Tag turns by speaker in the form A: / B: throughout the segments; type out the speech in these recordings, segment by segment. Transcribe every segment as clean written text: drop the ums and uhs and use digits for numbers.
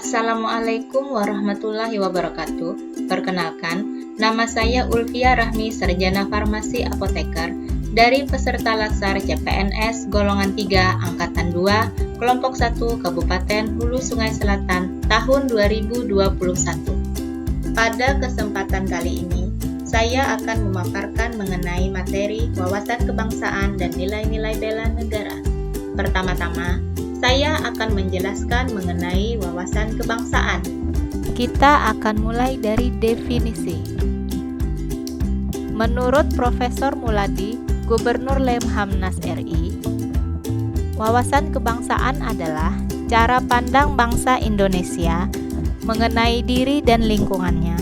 A: Assalamualaikum warahmatullahi wabarakatuh. Perkenalkan, nama saya Ulfia Rahmi, Sarjana Farmasi Apoteker dari peserta Latsar CPNS Golongan 3 Angkatan 2 Kelompok 1 Kabupaten Hulu Sungai Selatan tahun 2021. Pada kesempatan kali ini, saya akan memaparkan mengenai materi wawasan kebangsaan dan nilai-nilai bela negara. Pertama-tama, saya akan menjelaskan mengenai wawasan kebangsaan. Kita akan mulai dari definisi. Menurut Profesor Muladi, Gubernur Lemhamnas RI, wawasan kebangsaan adalah cara pandang bangsa Indonesia mengenai diri dan lingkungannya,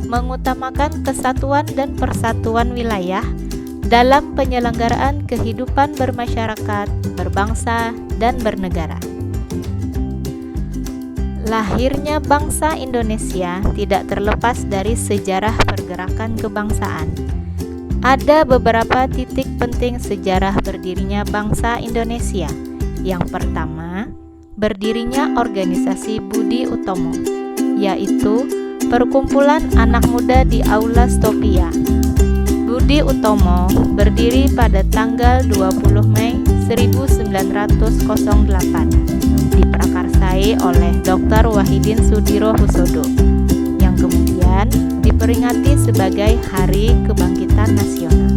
A: mengutamakan kesatuan dan persatuan wilayah dalam penyelenggaraan kehidupan bermasyarakat, berbangsa, dan bernegara. Lahirnya bangsa Indonesia tidak terlepas dari sejarah pergerakan kebangsaan. Ada beberapa titik penting sejarah berdirinya bangsa Indonesia. Yang pertama, berdirinya organisasi Budi Utomo, yaitu perkumpulan anak muda di Aula Stopia. Budi Utomo berdiri pada tanggal 20 Mei 1908, diprakarsai oleh Dr. Wahidin Sudirohusodo, yang kemudian diperingati sebagai Hari Kebangkitan Nasional.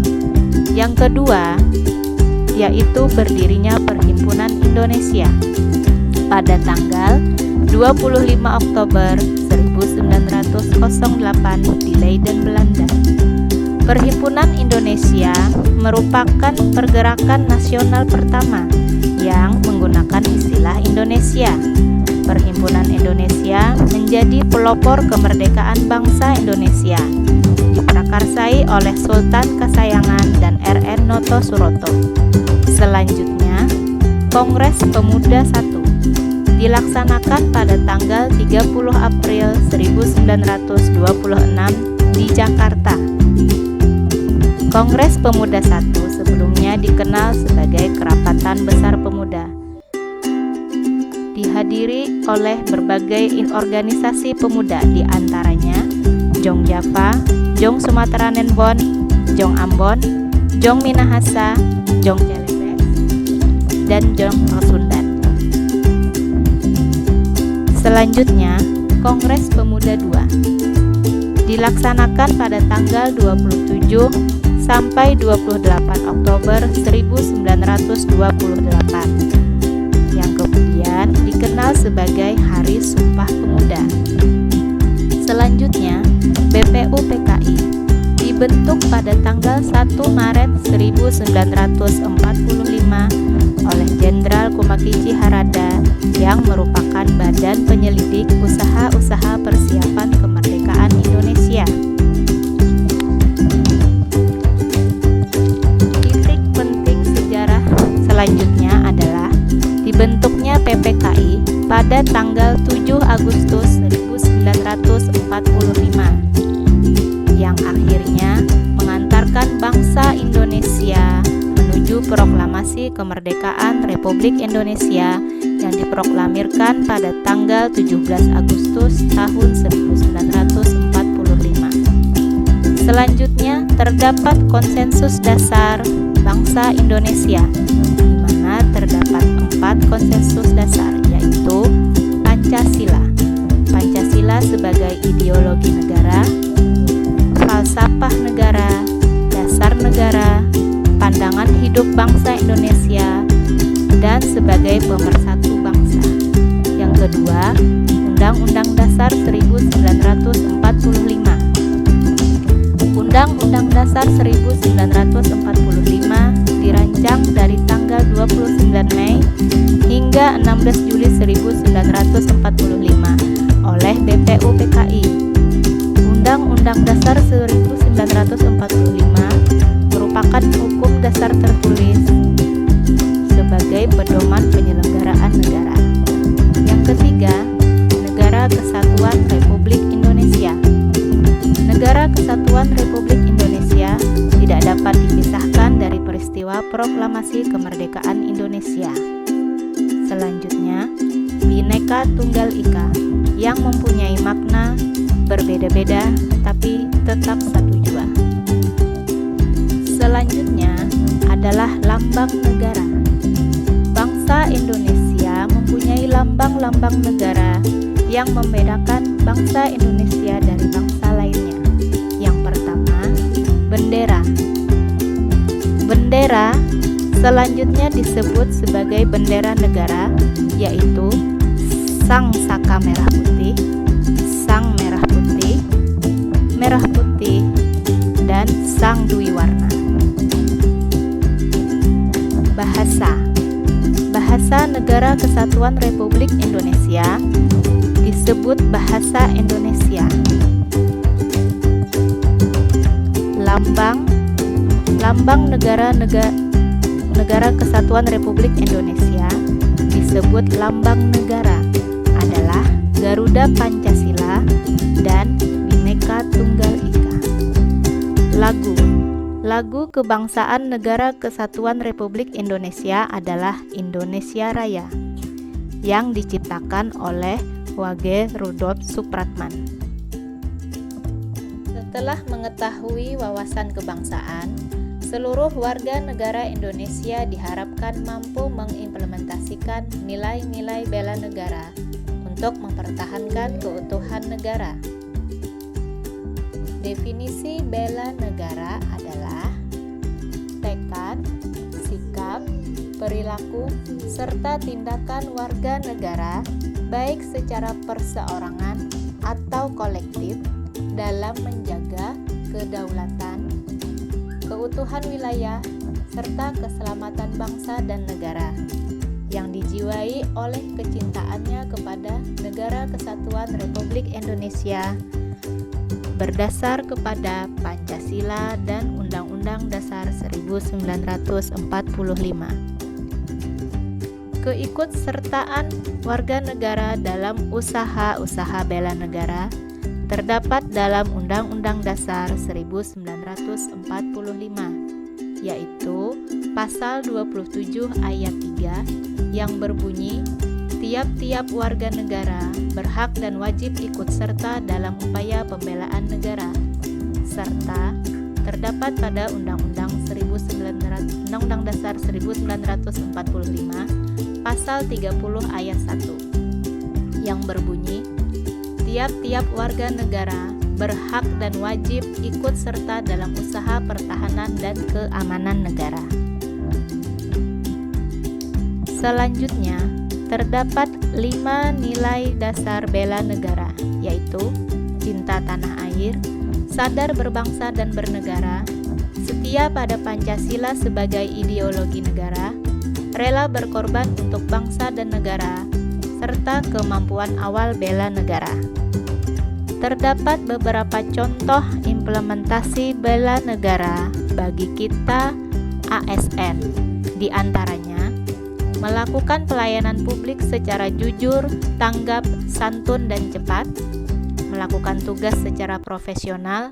A: Yang kedua, yaitu berdirinya Perhimpunan Indonesia pada tanggal 25 Oktober 1908 di Leiden, Belanda. Perhimpunan Indonesia merupakan pergerakan nasional pertama yang menggunakan istilah Indonesia. Perhimpunan Indonesia menjadi pelopor kemerdekaan bangsa Indonesia, diprakarsai oleh Sultan Kasayangan dan RN Noto Suroto. Selanjutnya, Kongres Pemuda I dilaksanakan pada tanggal 30 April 1926 di Jakarta. Kongres Pemuda I sebelumnya dikenal sebagai Kerapatan Besar Pemuda, dihadiri oleh berbagai organisasi pemuda, di antaranya Jong Java, Jong Sumatera Nenbon, Jong Ambon, Jong Minahasa, Jong Celebes, dan Jong Pasundan. Selanjutnya, Kongres Pemuda II dilaksanakan pada tanggal 27 sampai 28 Oktober 1928, yang kemudian dikenal sebagai Hari Sumpah Pemuda. Selanjutnya, BPUPKI dibentuk pada tanggal 1 Maret 1945 oleh Jenderal Kumakichi Harada, yang merupakan badan penyelidik usaha-usaha persiapan kemerdekaan Indonesia. Selanjutnya adalah dibentuknya PPKI pada tanggal 7 Agustus 1945, yang akhirnya mengantarkan bangsa Indonesia menuju proklamasi kemerdekaan Republik Indonesia yang diproklamirkan pada tanggal 17 Agustus tahun 1945. Selanjutnya terdapat konsensus dasar bangsa Indonesia, di mana terdapat 4 konsensus dasar, yaitu Pancasila, Pancasila sebagai ideologi negara, falsafah negara, dasar negara, pandangan hidup bangsa Indonesia, dan sebagai pemersatu bangsa. Yang kedua, Undang-Undang Dasar 1945. Undang-Undang Dasar 1945 dirancang dari tanggal 29 Mei hingga 16 Juli 1945 oleh BPUPKI. Undang-Undang Dasar 1945 merupakan hukum dasar tertulis sebagai pedoman penyelenggaraan negara. Yang ketiga, Negara Kesatuan Republik Indonesia. Negara Kesatuan Republik Indonesia tidak dapat dipisahkan dari peristiwa proklamasi kemerdekaan Indonesia. Selanjutnya, Bhinneka Tunggal Ika yang mempunyai makna berbeda-beda tapi tetap satu jua. Selanjutnya adalah lambang negara. Bangsa Indonesia mempunyai lambang-lambang negara yang membedakan bangsa Indonesia dari bangsa lainnya. Yang pertama, bendera. Bendera selanjutnya disebut sebagai bendera negara, yaitu sang saka merah putih, sang merah putih, dan sang dwi warna. Bahasa Negara Kesatuan Republik Indonesia disebut bahasa Indonesia. Lambang Negara Kesatuan Republik Indonesia disebut lambang negara adalah Garuda Pancasila dan Bhinneka Tunggal Ika. Lagu kebangsaan Negara Kesatuan Republik Indonesia adalah Indonesia Raya yang diciptakan oleh Wage Rudolf Supratman. Setelah mengetahui wawasan kebangsaan, seluruh warga negara Indonesia diharapkan mampu mengimplementasikan nilai-nilai bela negara untuk mempertahankan keutuhan negara. Definisi bela negara adalah tekad, sikap, perilaku, serta tindakan warga negara baik secara perseorangan atau kolektif dalam menjaga kedaulatan, keutuhan wilayah, serta keselamatan bangsa dan negara yang dijiwai oleh kecintaannya kepada Negara Kesatuan Republik Indonesia berdasar kepada Pancasila dan Undang-Undang Dasar 1945. Keikutsertaan warga negara dalam usaha-usaha bela negara terdapat dalam Undang-Undang Dasar 1945, yaitu Pasal 27 ayat 3 yang berbunyi, tiap-tiap warga negara berhak dan wajib ikut serta dalam upaya pembelaan negara, serta terdapat pada Undang-Undang Dasar 1945 Pasal 30 ayat 1 yang berbunyi, tiap-tiap warga negara berhak dan wajib ikut serta dalam usaha pertahanan dan keamanan negara. Selanjutnya, terdapat 5 nilai dasar bela negara, yaitu cinta tanah air, sadar berbangsa dan bernegara, setia pada Pancasila sebagai ideologi negara, rela berkorban untuk bangsa dan negara, serta kemampuan awal bela negara. Terdapat beberapa contoh implementasi bela negara bagi kita ASN, di antaranya melakukan pelayanan publik secara jujur, tanggap, santun, dan cepat, melakukan tugas secara profesional,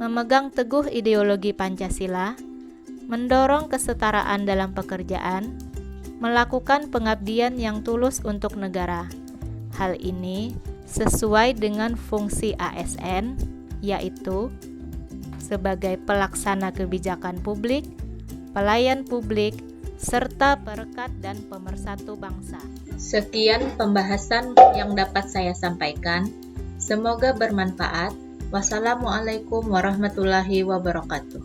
A: memegang teguh ideologi Pancasila, mendorong kesetaraan dalam pekerjaan, melakukan pengabdian yang tulus untuk negara. Hal ini sesuai dengan fungsi ASN, yaitu sebagai pelaksana kebijakan publik, pelayan publik, serta perekat dan pemersatu bangsa. Sekian pembahasan yang dapat saya sampaikan. Semoga bermanfaat. Wassalamualaikum warahmatullahi wabarakatuh.